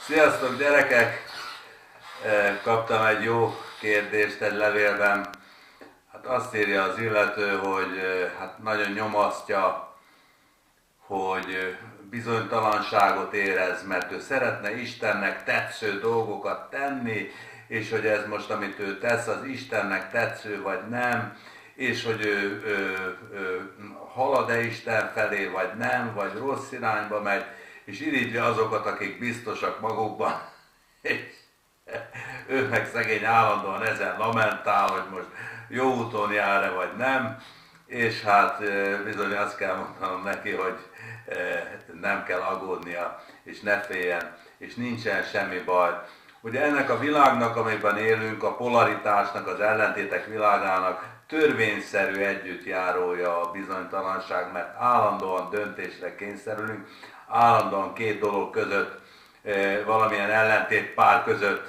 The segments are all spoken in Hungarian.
Sziasztok gyerekek! Kaptam egy jó kérdést egy levélben. Hát azt írja az illető, hogy hát nagyon nyomasztja, hogy bizonytalanságot érez, mert ő szeretne Istennek tetsző dolgokat tenni, és hogy ez most, amit ő tesz, az Istennek tetsző vagy nem, és hogy ő halad-e Isten felé, vagy nem, vagy rossz irányba megy, és irigyli azokat, akik biztosak magukban, és ő meg szegény állandóan ezen lamentál, hogy most jó úton jár-e vagy nem, és hát bizony azt kell mondanom neki, hogy nem kell aggódnia, és ne féljen, és nincsen semmi baj. Ugye ennek a világnak, amiben élünk, a polaritásnak, az ellentétek világának törvényszerű együttjárója a bizonytalanság, mert állandóan döntésre kényszerülünk, állandóan két dolog között, valamilyen ellentét pár között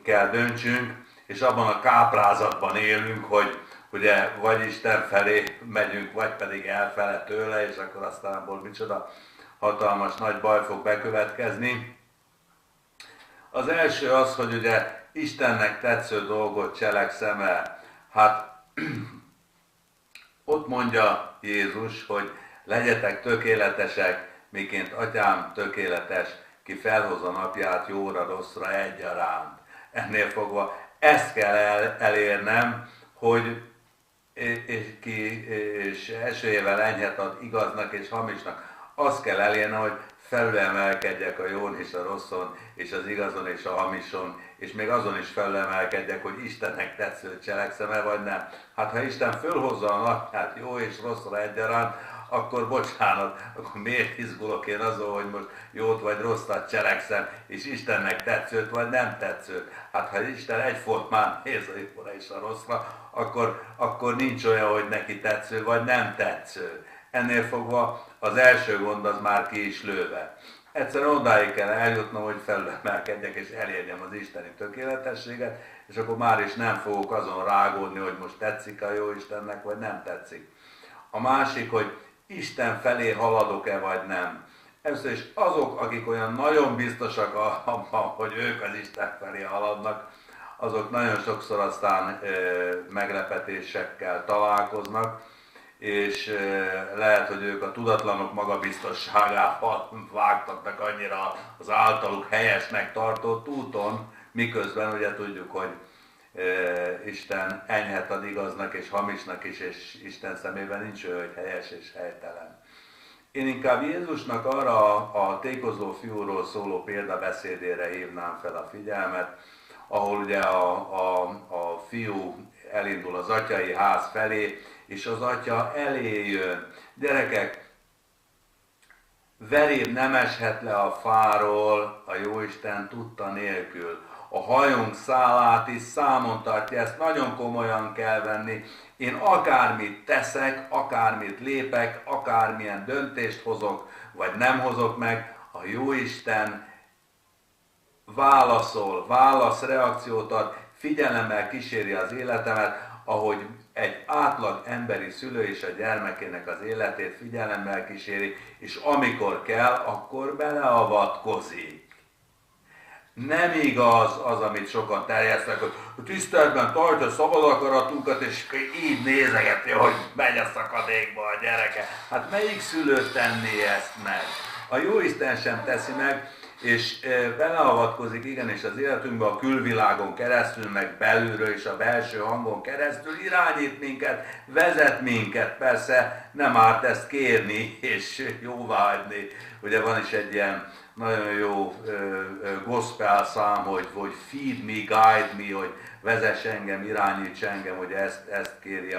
kell döntsünk, és abban a káprázatban élünk, hogy ugye vagy Isten felé megyünk, vagy pedig elfele tőle, és akkor aztán abból micsoda hatalmas nagy baj fog bekövetkezni. Az első az, hogy ugye Istennek tetsző dolgot cselekszem el. Hát ott mondja Jézus, hogy legyetek tökéletesek, miként atyám tökéletes, ki felhozza napját jóra, rosszra egyaránt. Ennél fogva ezt kell elérnem, hogy és esőjével enyhet ad igaznak és hamisnak. Azt kell elérnem, hogy felülemelkedjek a jón és a rosszon, és az igazon és a hamison, és még azon is felülemelkedjek, hogy Istennek tetszőt cselekszem-e, vagy nem. Hát ha Isten fölhozza a napját jó és rosszra egyaránt, akkor bocsánat, akkor miért izgulok én azon, hogy most jót vagy rosszat cselekszem, és Istennek tetszőt vagy nem tetszőt. Hát ha Isten egyformán néz a jóra és a rosszra, akkor nincs olyan, hogy neki tetsző vagy nem tetsző. Ennél fogva az első gond az már ki is lőve. Egyszerűen odáig kell eljutnom, hogy felülemelkedjek és elérjem az isteni tökéletességet, és akkor már is nem fogok azon rágódni, hogy most tetszik a jó Istennek, vagy nem tetszik. A másik, hogy Isten felé haladok-e, vagy nem. Először is azok, akik olyan nagyon biztosak abban, hogy ők az Isten felé haladnak, azok nagyon sokszor aztán meglepetésekkel találkoznak, és lehet, hogy ők a tudatlanok magabiztosságával vágtatnak annyira az általuk helyesnek tartott úton, miközben ugye tudjuk, hogy Isten enyhet ad igaznak és hamisnak is, és Isten szemében nincs ő, hogy helyes és helytelen. Én inkább Jézusnak arra a tékozó fiúról szóló példabeszédére hívnám fel a figyelmet, ahol ugye a fiú elindul az atyai ház felé, és az atya elé jön. Gyerekek, veréb nem eshet le a fáról a Jóisten tudta nélkül. A hajunk szálát is számon tartja, ezt nagyon komolyan kell venni. Én akármit teszek, akármit lépek, akármilyen döntést hozok, vagy nem hozok meg, a Jóisten válaszol, válaszreakciót ad, figyelemmel kíséri az életemet, ahogy egy átlag emberi szülő is a gyermekének az életét figyelemmel kíséri, és amikor kell, akkor beleavatkozik. Nem igaz az, amit sokan terjesztek, hogy tiszteletben tartja szabad akaratunkat, és így nézegeti, hogy megy a szakadékba a gyereke. Hát melyik szülő tenné ezt meg? A Jóisten sem teszi meg, és beleavatkozik igenis az életünkbe a külvilágon keresztül, meg belülről és a belső hangon keresztül, irányít minket, vezet minket, persze nem árt ezt kérni és jóváhagyni. Ugye van is egy ilyen nagyon jó gospel szám, hogy feed me, guide me, hogy vezess engem, irányíts engem, hogy ezt kéri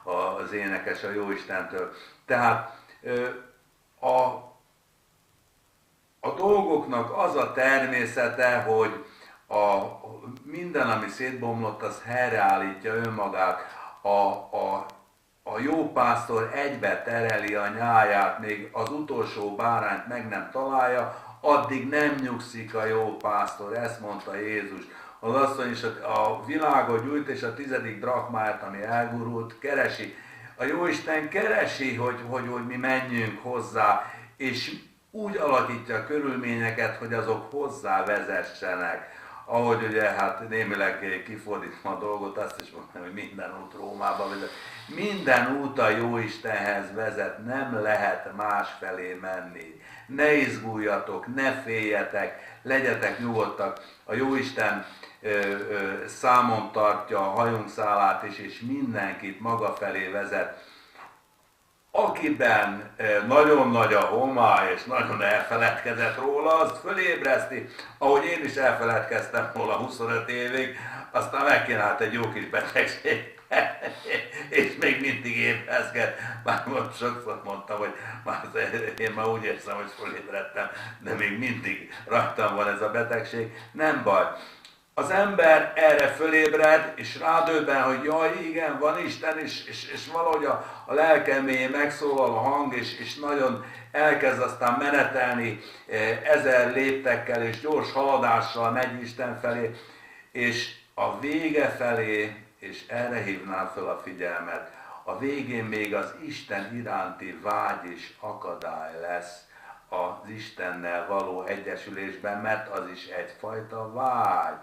az énekes a Jóistentől. Tehát a dolgoknak az a természete, hogy minden, ami szétbomlott, az helyreállítja önmagát. A jó pásztor egybe tereli a nyáját, még az utolsó bárányt meg nem találja, addig nem nyugszik a jó pásztor, ezt mondta Jézus. Az asszony is a világot gyújt, és a 10. drachmát, ami elgurult, keresi. A Jóisten keresi, hogy mi menjünk hozzá, és úgy alakítja a körülményeket, hogy azok hozzá vezessenek. Ahogy ugye hát némileg kifordítva a dolgot, azt is mondtam, hogy minden út Rómába vezet. Minden út a Jóistenhez vezet, nem lehet másfelé menni. Ne izguljatok, ne féljetek, legyetek nyugodtak. A Jóisten számon tartja a hajunk szálát is, és mindenkit maga felé vezet. Akiben nagyon nagy a homály, és nagyon elfeledkezett róla, azt fölébreszti, ahogy én is elfeledkeztem róla 25 évig, aztán megkínált egy jó kis betegség, és még mindig ébreszget. Már most sokszor mondtam, hogy én már úgy érzem, hogy fölébredtem, de még mindig rajtam van ez a betegség. Nem baj. Az ember erre fölébred, és rádöbben, hogy jaj, igen, van Isten, és valahogy a lelke mélyén megszólal a hang, és nagyon elkezd aztán menetelni 1000 léptekkel és gyors haladással megy Isten felé, és a vége felé, és erre hívnám fel a figyelmet, a végén még az Isten iránti vágy és akadály lesz az Istennel való egyesülésben, mert az is egyfajta vágy.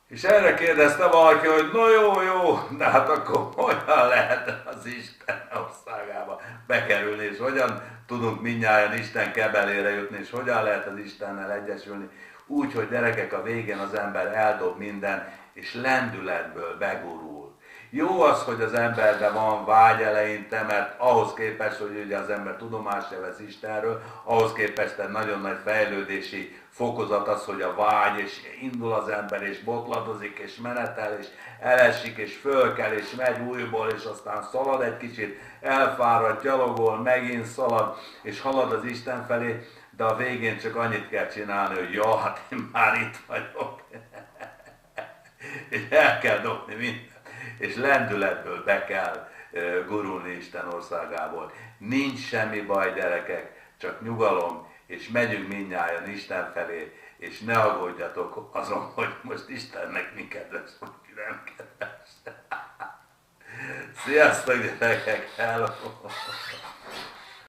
És erre kérdezte valaki, hogy no jó, de hát akkor hogyan lehet az Isten országába bekerülni, és hogyan tudunk mindnyájan Isten kebelére jutni, és hogyan lehet az Istennel egyesülni, úgy, hogy gyerekek, a végén az ember eldob minden, és lendületből begurul. Jó az, hogy az emberben van vágy eleinte, mert ahhoz képest, hogy ugye az ember tudomást se vesz Istenről, ahhoz képest egy nagyon nagy fejlődési fokozat az, hogy a vágy, és indul az ember, és botladozik, és menetel, és elesik, és fölkel, és megy újból, és aztán szalad egy kicsit, elfárad, gyalogol, megint szalad, és halad az Isten felé, de a végén csak annyit kell csinálni, hogy ja, hát én már itt vagyok. És el kell dobni mindent, és lendületből be kell gurulni Isten országából. Nincs semmi baj, gyerekek, csak nyugalom, és megyünk mindnyájan Isten felé, és ne aggódjatok azon, hogy most Istennek mi kedves, vagy nem kedves. Sziasztok, gyerekek! Hello!